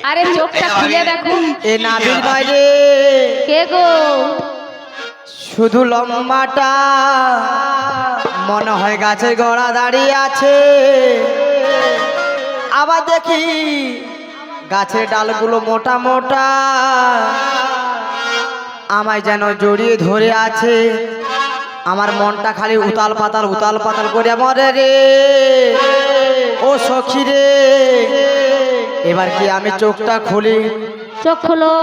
আরে চোখটা খুলে দেখো। এ নাবির নয় রে, কে গো? শুধু লম্বাটা মনে হয় গাছের গোড়া দাঁড়িয়ে আছে, আবার দেখি গাছের ডালগুলো মোটা মোটা আমায় যেন জড়িয়ে ধরে আছে। আমার মনটা খালি উতাল পাতাল করে মরে রে। ও সখী রে, এবার কি আমি চোখটা খুলি? চোখ খোলো।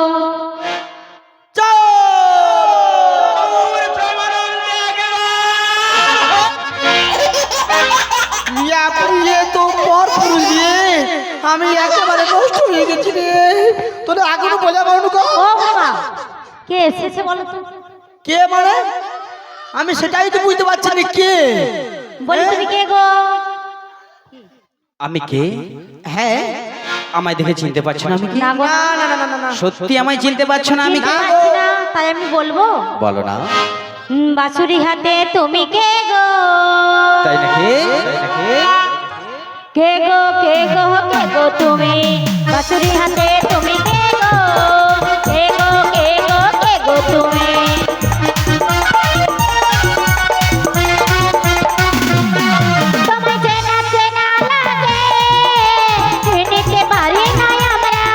আমি একেবারে নষ্ট হয়ে গেছি রে, তোর আগে বলে বলুন। ও বাবা, কে এসেছে বলো তো? কে মানে? আমি সেটাই তো বুঝতে পারছি না কে বলি। তুমি কে গো? আমি কে? হ্যাঁ, আমায় দেখে চিনতে পারছো না? আমি কে? না গো, না না না না না, সত্যি আমায় চিনতে পারছো না? আমি কে? চিনতে পারছি না, তাই আমি বলবো। বলো না। বাঁশুরি হাতে তুমি কে গো? তাই নাকি? কে গো কে গো কে গো তুমি? বাঁশুরি হাতে তুমি কে গো? কে গো কে গো কে গো তুমি? তোমায় চেনা চেনা লাগে, চিনিতে পারি না আমরা।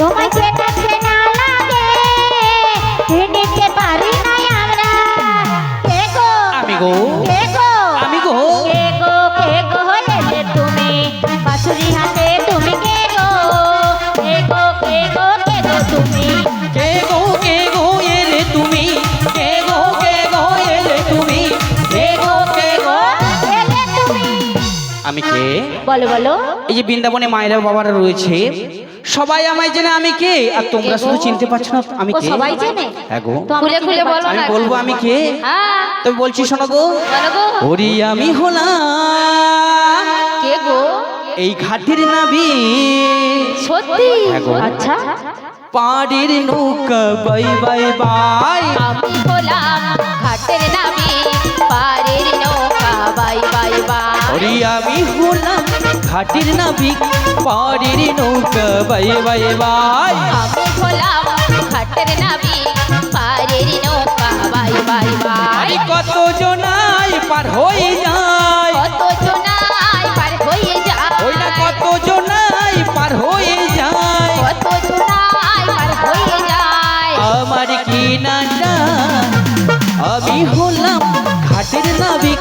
তোমায় চেনা চেনা লাগে, চিনিতে পারি না আমরা। কে গো? আমি গো। কে গো? আমি গো। কে গো কে গো এলে তুমি? বাঁশুরি হাতে তুমি কে গো? কে গো কে গো কে গো তুমি? কে গো এলে তুমি? কে গো এলে তুমি? কে গো এলে তুমি? আমি কে? বলো বলো। এই যে বৃন্দাবনে মায়েরা বাবারা রয়েছে, সবাই আমায় জেনে আমি কে, আর তোমরা কে গো? শুধু চিনতে পারছো না আমি ও কে। সবাই চেনে? হ্যাঁ গো। তো খুলে খুলে বলো আমি না। বলবো আমি কে। হ্যাঁ, তবে বলছি শোনো গো। বলো গো। ওরি আমি হলাম কে গো? এই ঘাটের নাবি, সত্যি? হ্যাঁ গো। আচ্ছা, পাড়ের নৌকা বাই বাই বাই। আমি হলাম ঘাটের নামি, পারের নৌকা বাই বাই বাই। ওরি আমি হলাম ঘাটের নাবি, পাড়ের নৌকা বাই বাই বাই। আমি হলাম ঘাটের নামি, পারের নৌকা বাই বাই বাই। আরে কত জনাই পার হয়ে যায়, কত জনাই পার হয়ে যায়, ওই না কত জনাই পার হয়ে যায়। কত জনাই পার হয়ে যায়। আমার কি না জান, আমি হলাম ঘাটের নাবিক,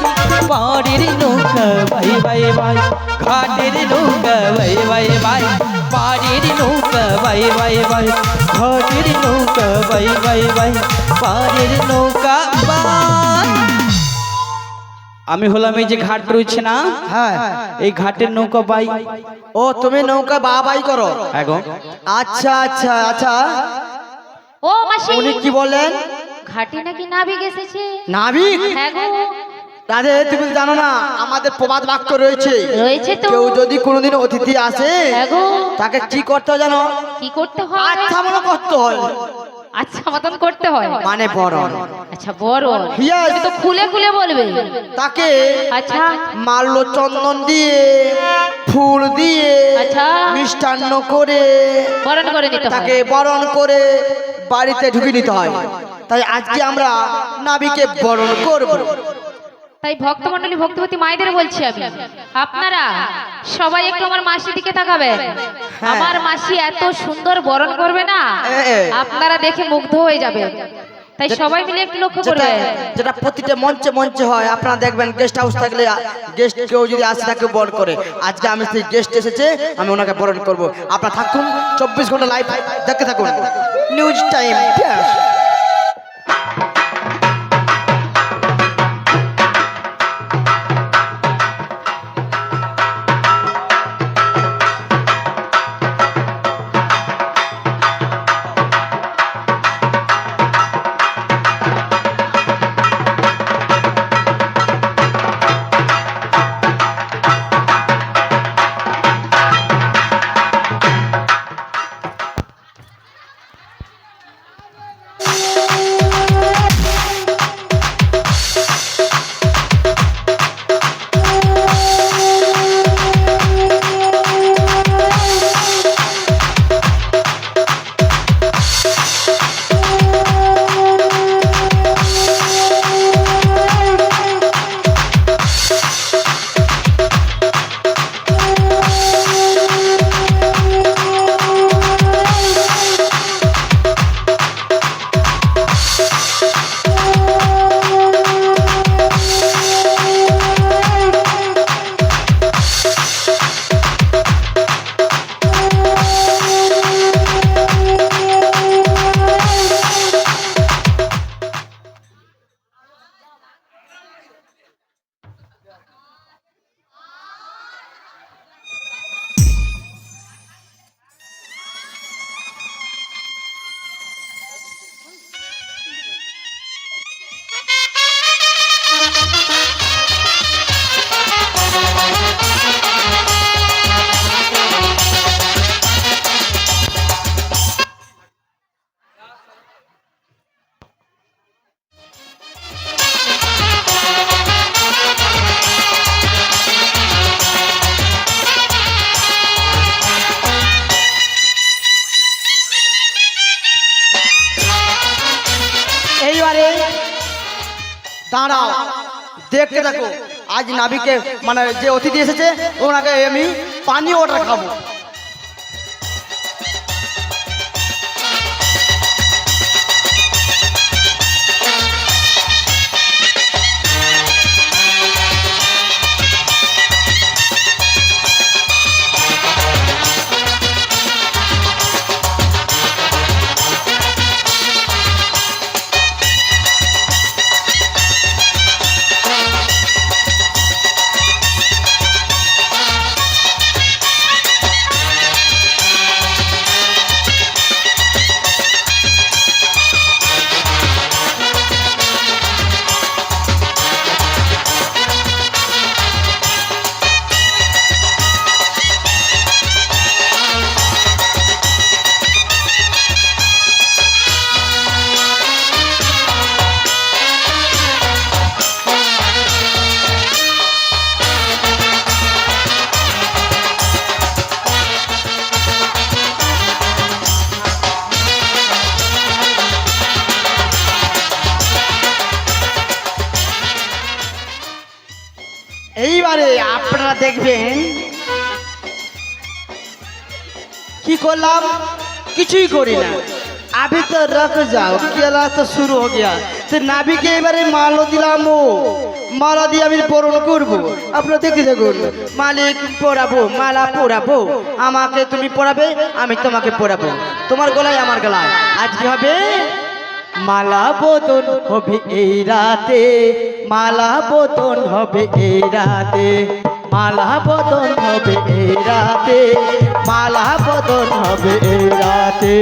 পাড়ের নৌকা বাই বাই বাই। ঘাটের নৌকা বাই বাই বাই, পাড়ের নৌকা বাই বাই বাই। ঘাটের নৌকা বাই বাই বাই, পাড়ের নৌকা বাই। আমি হলাম এই যে ঘাট রয়েছে না, হ্যাঁ। এই ঘাটের নৌকা বাই। ও তুমি নৌকা বাবাই করো? হ্যাঁ গো। আচ্ছা আচ্ছা আচ্ছা, ও মাসি, উনি কি বলেন? ঘাটে নাকি নাবিক এসেছে? নাবিক? হ্যাঁ গো, আরে তুমি জানো না আমাদের প্রবাদ বাক্য রয়েছে, রয়েছে তো। কেউ যদি কোনোদিন অতিথি আসে হ্যাঁ গো, তাকে কি করতে হয় জানো? কি করতে হয়? আচ্ছা মনে করতে হয়, আচ্ছা মতন করতে হয়। মানে বরণ। আচ্ছা বড়, Yes. তুমি তো খুলে খুলে বলবে। তাকে আচ্ছা মাল্য চন্দন দিয়ে, ফুল দিয়ে, আচ্ছা। মিষ্টান্ন করে বরণ করে নিতে হয়। তাকে বরণ করে বাড়িতে ঢুকিয়ে নিতে হয়। তাই আজকে আমরা নাবিকে বরণ করব। তাই ভক্তমণ্ডলী ভক্তিবতী মায়েদের বলছি আমি, আপনারা সবাই একটু আমার মাসির দিকে তাকাবেন। আমার মাসি এত সুন্দর বরণ করবে না, আপনারা দেখে মুগ্ধ হয়ে যাবেন। তাই সবাই মিলে একটু লক্ষ্য যেটা করবেন। যেটা প্রতিটা মঞ্চে মঞ্চে হয়, আপনারা দেখবেন গেস্ট হাউস থাকলে গেস্ট কেউ যদি আসে তাকে বরণ করে। আজকে আমি সেই গেস্ট এসেছে, আমি ওনাকে বরণ করব। আপনারা থাকুন, 24 ঘন্টা লাইভ দেখতে থাকুন নিউজ টাইম। এইবারে দাঁড়াও, দেখতে দেখো আজ নাবিকে মানে যে অতিথি এসেছে ওনাকে আমি পানি অর্ডার খাবো। এইবারে আপনারা দেখবেন কি করলাম, কিছুই করি না। अभी तो रख जाओ, केला तो शुरू हो गया। तो नाभि के এবারে মালা দিলাম, ও মালা দিয়ে আমি বরণ করব। আপনারা দেখে দেখুন, মালিক পরাবো, মালা পরাবো, আমাকে তুমি পরাবে, আমি তোমাকে পরাবো, তোমার গলায় আমার গলায়। আজ কি হবে, মালা বদন হবে এই রাতে, মালা বদন হবে এই রাতে, মালা বদন হবে এই রাতে, মালা বদন হবে এই রাতে।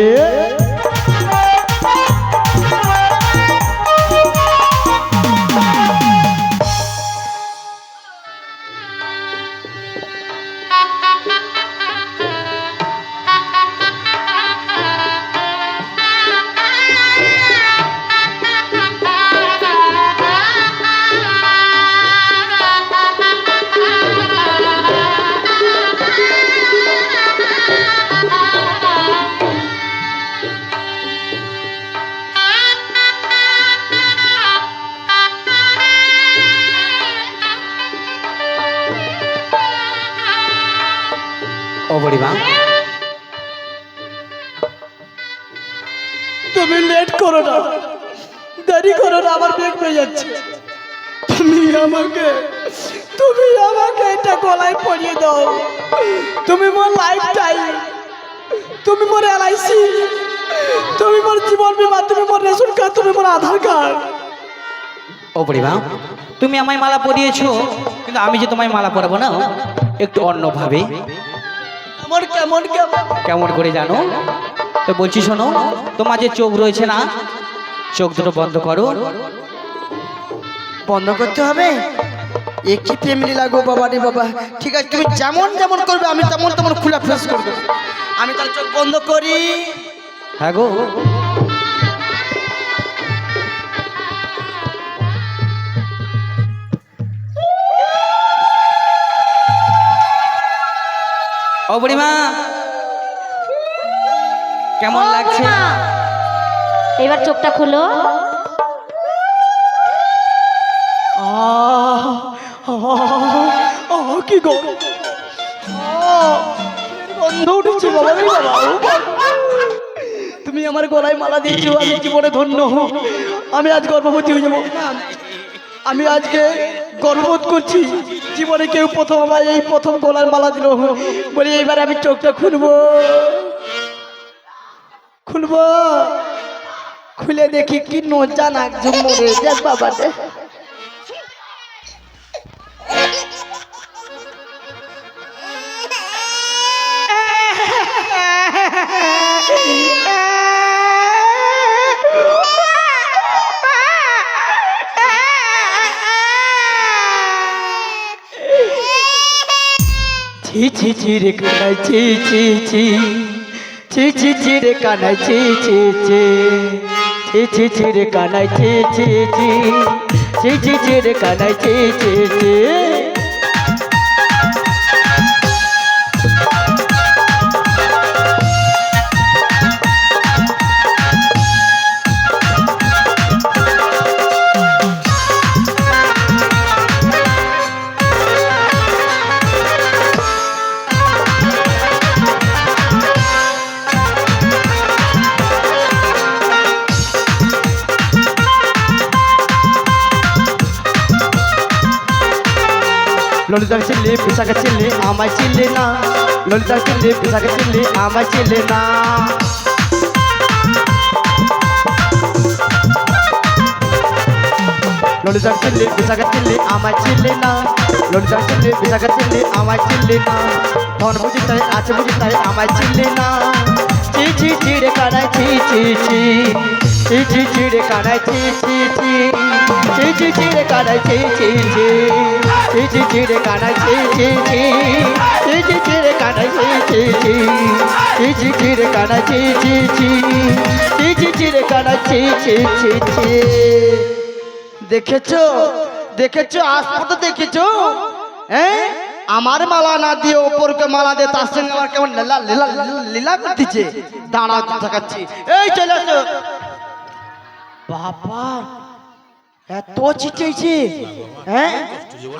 ও বুড়িমা, তুমি লেট করো না, দেরি করো না, আমার বেগ পেয়ে যাচ্ছে। তুমি আমাকে এটা গলায় পরিয়ে দাও। তুমি মোর লাইফ টাইম, তুমি মোর এলআইসি, তুমি মোর জীবন বীমা, তুমি মোর রেশন কার্ড, তুমি মোর আধার কার্ড। ও বুড়িমা, তুমি আমায় মালা পরিয়েছো, কিন্তু আমি যে তোমায় মালা পরাবো না, একটু অন্যভাবে। কেমন কেমন করে জানো? তো বলছি শোনো, তোমার যে চোখ রয়েছে না, চোখ দুটো বন্ধ করো। বন্ধ করতে হবে? একই ফ্যামিলি লাগো বাবা রে বাবা। ঠিক আছে, তুমি যেমন যেমন করবে আমি তেমন তেমন খোলা ফেস করবো। আমি তার চোখ বন্ধ করি। হ্যাঁ গো, ও বুড়িমা, কেমন লাগছে? এবার চোখটা খুলো। কি গো, গন্ধ উঠেছে বাবা রে বাবা। তুমি আমার গলায় মালা দিয়েছো, আমি জীবনে ধন্য। আমি আজ গর্ভবতী হয়ে যাবো। আমি আজকে গর্ববোধ করছি, জীবনে কেউ প্রথম আমার এই প্রথম গলার মালা দিল। বলি এইবার আমি চোখটা খুলবো, খুলে দেখি কি নজা নাক ঝুমরে দেখ বাবা রে। ছি ছি ছি রে কানাই, ছি ছি ছি, ছি ছি ছি রে কানাই, ছি ছি ছি, ছি ছি ছি রে কানাই, ছি ছি ছি, ছি ছি ছি রে কানাই, ছি ছি ছি। ললিতাকে চিনলে বিশাখা চিনলে আমায় চিনলে না ললিতাকে চিনলে বিশাখা চিনলে আমায় চিনলে না ললিতাকে চিনলে বিশাখা চিনলে আমায় চিনলে না ললিতাকে চিনলে বিশাখা চিনলে আমায় চিনলে না ধন বুঝি তাই আছে বুঝি তাই আমায় চিনলে না চি চি চিড়ে কানায় চি চি চি চি চি চিড়ে কানায় চি চি চি চি চি চিড়ে কানায় চি চি চি চি চি চিড়ে কানায় চি চি চি চি চি চিড়ে কানায় চি চি চি চি চি চিড়ে কানায় চি চি চি চি চি চিড়ে কানায় চি চি চি চি দেখেছো দেখেছো আজ পর্যন্ত দেখেছো হ্যাঁ আমার মালা না দিয়ে ওপরকে মালা দিয়ে তার সঙ্গে আমার কেমন লীলা লীলা লীলা করতেছে দাঁড়াও থাকাচ্ছি এই চলে আসো বাবা এত চিচেছে হ্যাঁ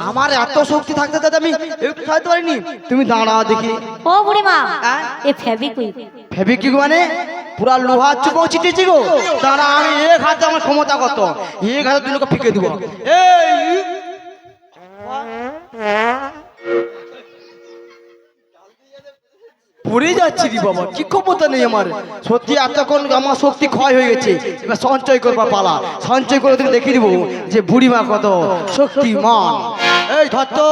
আমার এত শক্তি থাকতে থাকতে আমি একটু খাইতে পারিনি তুমি দাঁড়াও দেখি ও বুড়িমা হ্যাঁ? এ ফেবিকুইক ফেবিকিক মানে পুরা লোহার চুপো চিটেছি গো দাঁড়া আমি এক হাতে আমার ক্ষমতা কত এক হাতে তুই লোকে ফিকে দিব এই পড়ে যাচ্ছি রে বাবা কি ক্ষমতা নেই আমার সত্যি এতক্ষণ আমার শক্তি ক্ষয় হয়ে গেছে এবার সঞ্চয় করবা পালা সঞ্চয় করে তুমি দেখিয়ে দিব যে বুড়িমা কত শক্তিমান এই ধর তো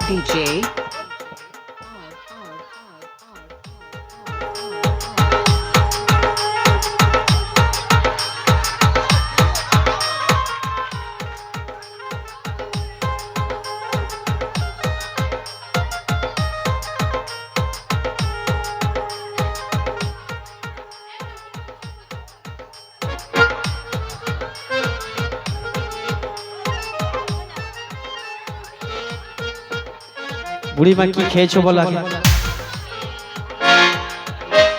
DJ. বুড়িমা কি খেয়েছো বলো আগে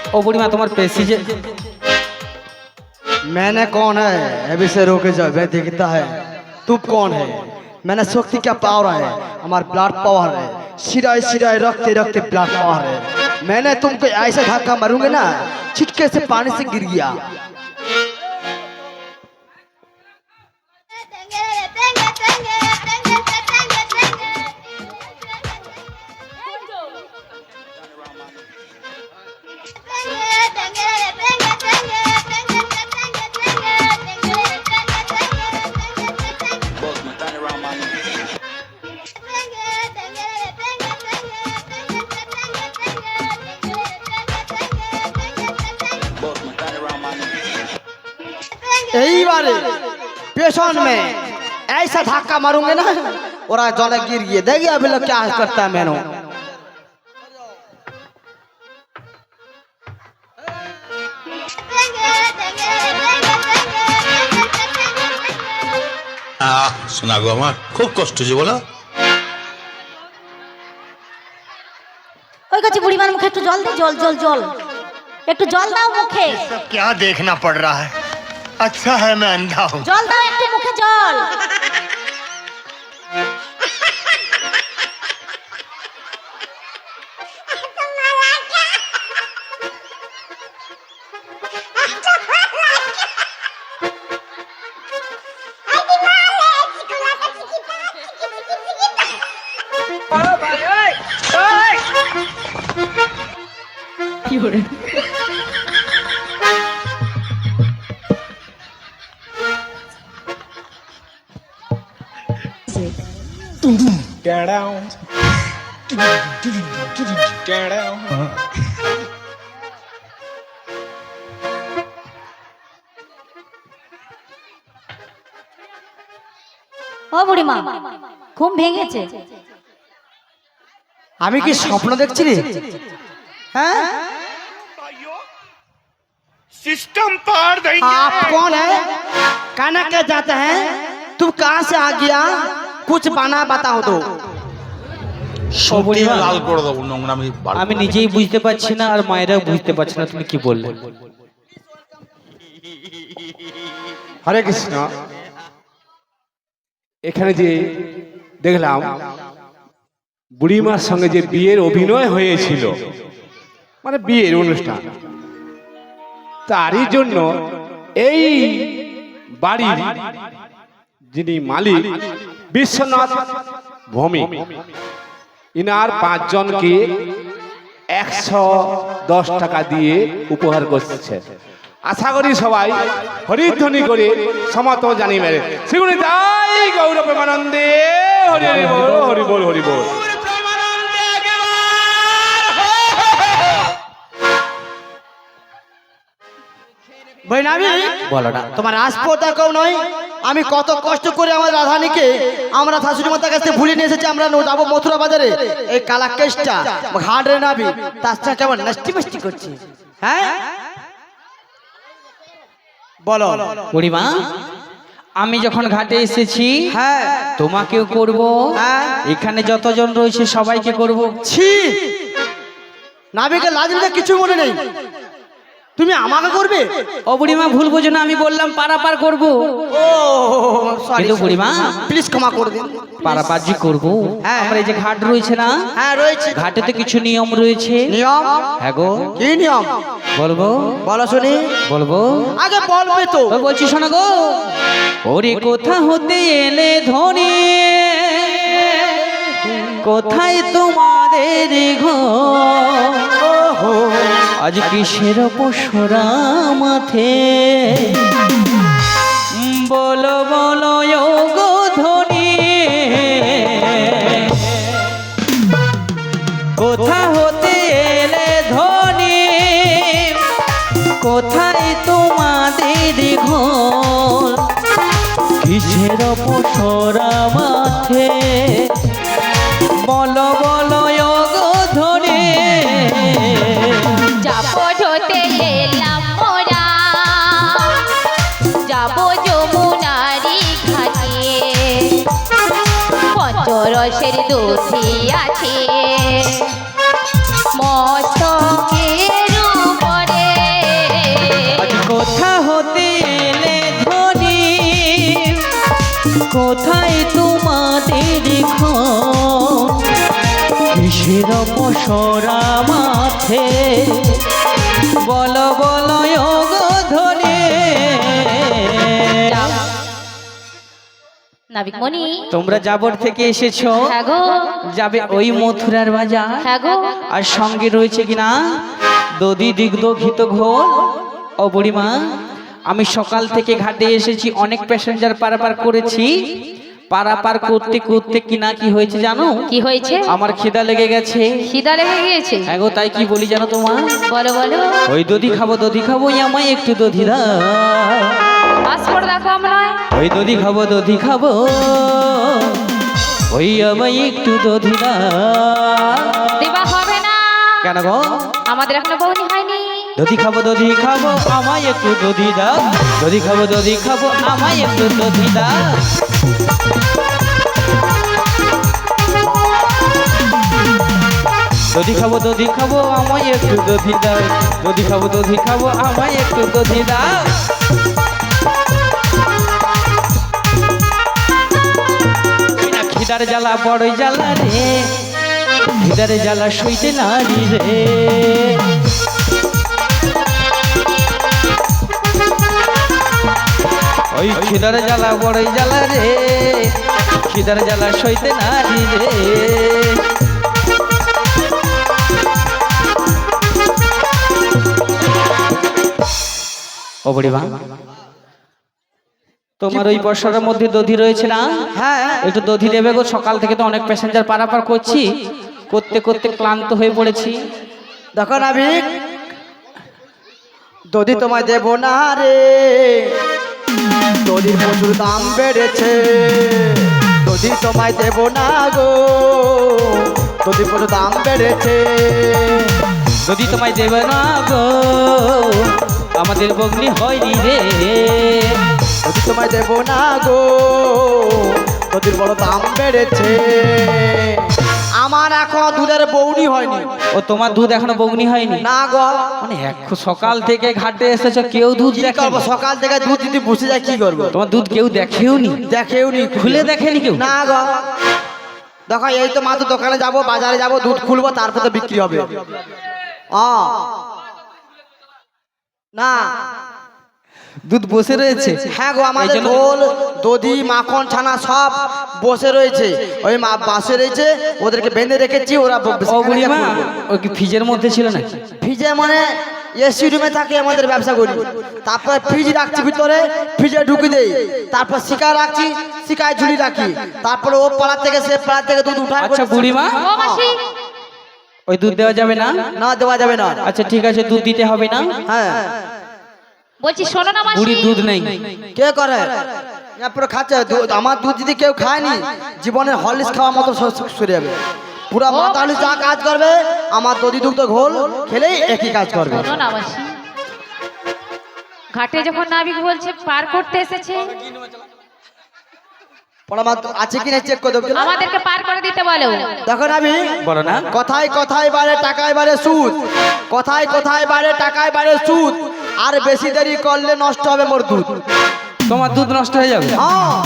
ও বুড়িমা তোমার পেশি যে मैंने कौन है अभी से रोके जाओ मैं देखता है तू कौन है मैंने शक्ति क्या पावर है हमारा ब्लड पावर है सिराय सिराय रखते रखते ब्लड पावर है मैंने तुमको ऐसा धक्का मारूंगा ना छिटके से पानी से गिर गया यही बारे पेशन में ऐसा धक्का मारूंगे ना और जले गिर गए देखिए अभी लोग क्या करता है मैंने শোনা গো আমার খুব কষ্ট যে বলো ওই কাছে বুড়িমার মুখে একটু জল দে জল জল জল একটু জল দাও মুখে क्या देखना पड़ रहा है अच्छा है मैं अंधा हूँ জল দাও একটু মুখে জল ও বুড়িমা ঘুম ভেঙেছে আমি কি স্বপ্ন দেখছি রে হ্যাঁ सिस्टम पार देंगे आप कौन है कहना क्या जाता है तुम कहाँ से आ गया कुछ बना बताओ तो সত্যি লাল করে দেবো নোংরা আমি আমি নিজেই বুঝতে পারছি না আর মায়েরাও বুঝতে পারছে না তুমি কি বললে হরে কৃষ্ণ এখানে যে দেখলাম বুড়িমার সঙ্গে যে বিয়ের অভিনয় হয়েছিল, মানে বিয়ের অনুষ্ঠান, তারই জন্য এই বাড়ির যিনি মালিক বিশ্বনাথ ভৌমিক, ইনার 5 জনকে 110 টাকা দিয়ে উপহার করছে। আশা করি সবাই হরিধ্বনি করে সমর্থন জানিয়ে মেরে সেগুলি তাই গৌর প্রেমানন্দে হরি হরি বল, হরি বল, হরি বল। বলো না, তোমার আসপোতা কেউ নয়। আমি কত কষ্ট করে আমার রাধানীকে আমরা শাশুড়ি মাতার কাছে ভুলে নিয়ে এসেছি। আমরা যাবো মথুরা বাজারে, এই কালা কেষ্টা ঘাড়ে নাবি তার সাথে কেমন নাস্তি মাস্তি করছি। হ্যাঁ বলো বুড়িমা, আমি যখন ঘাটে এসেছি হ্যাঁ তোমাকেও করব, হ্যাঁ। এখানে যতজন রয়েছে সবাইকে করব। ছি, নাবিকে লাজ লজ্জা কিছু মনে নেই, তুমি আমাকে করবে? ও বুড়িমা, ভুল বোঝো না, আমি বললাম পারাপার করব। ও সরি কিন্তু বুড়িমা, প্লিজ ক্ষমা করে দিন। পারাপার যে করব, হ্যাঁ। আমরা এই যে ঘাট রয়েছে না, হ্যাঁ রয়েছে ঘাটে তো কিছু নিয়ম রয়েছে। নিয়ম? হ্যাঁ গো, কি নিয়ম বলবো বলো শুনি। বলবো আগে বলবে তো। ও বলছি শোনো গো, ওরে কোথা হতে এলে ধনী, কোথায় তোমাদের ঘর, আজ কিসের পশরা মাথে, বলো বলো ও গো ধনী, কোথা হতে এলে ধনী, কোথায় তোমাদের ঘর, কিসের পশরা মাথে, বলো বলো ও গো ধনী। যাবো ঢোতে এলাম মোরা, যাবো যমুনারি ঘাটে, পঞ্চরসের দোষী আছে মস্তকের উপরে। আজ কোথা হতে এলে ধনী, কোথায় তোমাদের ঘর, কিসের পশরা মাথে, বলো বলো ও গো ধনী। নাবিকমণি, তোমরা যাবর থেকে এসেছো, হ্যাঁ গো, যাবে ওই মথুরার বাজার, হ্যাঁ গো। আর সঙ্গে রয়েছে কিনা দধি দিগ্ধ ঘিত ঘোল। ও বুড়িমা, আমি সকাল থেকে ঘাটে এসেছি, অনেক প্যাসেঞ্জার পারাপার করেছি, পারাপার করতে করতে কিনা কি হয়েছে জানো? কি হয়েছে? আমার খিদা লেগে গেছে। খিদা লেগে গিয়েছে? হ্যাঁ গো, তাই কি বলি জানো তোমার? বলো বলো। ওই দধি খাবো আমায় একটু দধি দাও। পাসপোর্ট দেখো আমরা। ওই দধি খাবো ওই আমায় একটু দধি দাও। দেবা হবে না। কেন গো? আমাদের এখনো বউনি হয়নি। দধি খাবো আমায় একটু দধি দাও। দধি খাবো আমায় একটু দধি দাও। দধি খাবো আমায় একটু দধি দাও। দধি খাবো আমায় একটু দধি দাও। খিদার জ্বালা বড়ই জ্বালা রে, খিদার জ্বালা সইতে নারী রে। ওই খিদার জ্বালা বড়ই জ্বালা রে, খিদার জ্বালা সইতে নারী রে। ও বুড়িমা, তোমার ওই বর্ষার মধ্যে দধি রয়েছে না? হ্যাঁ একটু দধি দেবে গো, সকাল থেকে তো অনেক প্যাসেঞ্জার পারাপার করছি, করতে করতে ক্লান্ত হয়ে পড়েছি। দেখো নাবিক, দধি তোমায় দেবো না রে, দধির প্রচুর দাম বেড়েছে। দধি তোমায় দেবো না গো, দধির প্রচুর দাম বেড়েছে। যদি তোমায় দেবে না গো, আমাদের বগ্নি হয়নি রে। দধি তোমায় দেবো না গো, দধির বড় দাম বেড়েছে। আমার এখন দুধের বৌনি হয়নি। ও তোমার দুধ এখনো বগ্নি হয়নি? না গো, মানে সকাল থেকে ঘাটে এসেছো, কেউ দুধ কি দেখে? করবো? সকাল থেকে দুধ যদি বসে যায় কি করবো? তোমার দুধ কেউ দেখেও নি? দেখেও নি, খুলে দেখেনি কেউ? না গো। দেখো এই তো মাত্র দোকানে যাব, বাজারে যাব, দুধ খুলবো, তারপর তো বিক্রি হবে। না দুধ বসে রয়েছে। হ্যাঁ গো, আমাদের এই জন্য- ঘোল, দধি, মাখন, ছানা সব বসে রয়েছে, ওই বাসে রয়েছে, ওদেরকে বেঁধে রেখেছি, ওরা ও বুড়িমা ওই কি ফ্রিজের মধ্যে ছিল না? ফ্রিজে মানে এসি রুমে থাকে আমাদের ব্যবসা করি, তারপরে ফ্রিজ রাখছি ভিতরে, ফ্রিজে ঢুকে দেই, তারপর শিকা রাখছি, শিকায় ঝুলি রাখি, তারপরে ও পাড়া থেকে সে পাড়া থেকে দুধ উঠায়। আচ্ছা বুড়িমা, ও মাসি, ওই দুধ দেওয়া যাবে না? না, দেওয়া যাবে না। আচ্ছা ঠিক আছে, দুধ দিতে হবে না। হ্যাঁ, বলছি শোনো না মাসি, বুড়ি দুধ নেই। কে করে পুরো খাচ্ছে আমার দুধ যদি কেউ খায়নি, জীবনে হরলিক্স খাওয়ার মতো সরে যাবে। পুরা মাথা হলি যা কাজ করবে, আমার দধি দুগ্ধ ঘোল খেলেই একই কাজ করবে। শোনো না মাসি, ঘাটে যখন নাবিক বলছে পার করতে এসেছে, পরামাত্র আছে কিনা চেক করে দেবো। আমাদেরকে পার করে দিতে বলো। দেখো নাবি, বলো না। কথায় কথায় বাড়ে টাকায় বাড়ে সুদ, কথায় কথায় বাড়ে টাকায় বাড়ে সুদ, আর বেশি দেরি করলে নষ্ট হবে মোর দুধ। তোমার দুধ নষ্ট হয়ে যাবে। হ্যাঁ,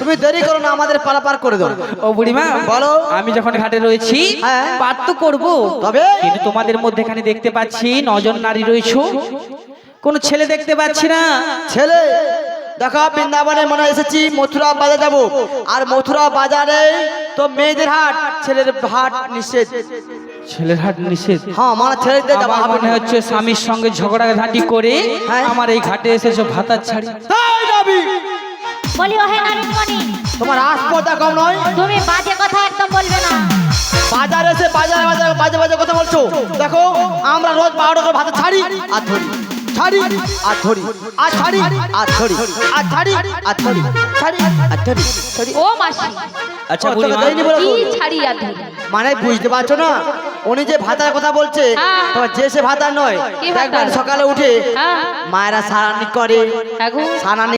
তুমি দেরি করো না, আমাদের পারাপার করে দাও। ও বুড়িমা বলো। আমি যখন ঘাটে রয়েছি হ্যাঁ। পার তো করবো, তবে? কিন্তু তোমাদের মধ্যে এখানে দেখতে পাচ্ছি 9 জন নারী রয়েছো, কোন ছেলে দেখতে পাচ্ছি না। ছেলে দেখো, বৃন্দাবনে মনে হয় এসেছি, মথুরা বাজার যাব, আর মথুরা বাজারে তো মেয়েদের হাট, ছেলের হাট নিষেধ। ছেলের হাট নিষেধ। হ্যাঁ, মানে ছেলেদের যাওয়া আমার হবে মনে না। হচ্ছে স্বামীর সঙ্গে ঝগড়াঝাটি করে হ্যাঁ। আমার এই ঘাটে এসেছো ভাতার ছাড়ি। তাই নাবি, বলি ও হে নাবিকমণি, তোমার আসপর্দা কম নয়, তুমি বাজে কথা একদম বলবে না। বাজার এসে বাজারে বাজারে বাজে বাজে কথা বলছো। দেখো আমরা রোজ 12 টাকা ভাত ছাড়ি আর ধরি, ছাড়ি আর ধরি, আর ছাড়ি আর ধরি, আর ছাড়ি আর ধরি, ছাড়ি আর ধরি, ছাড়ি। ও মাসি, আচ্ছা ও, তোকে বুড়িমা, দেয়নি বলে কি তো? ছাড়ি আর ধরি? মানে বুঝতে পারছো না, উনি যে ভাতার কথা বলছে, হ্যাঁ। তোমার যে সে ভাতা নয়। কি ভাতা? দেখবেন সকালে উঠে হ্যাঁ। মায়েরা সারানি করে, হ্যাঁ গো। সারানি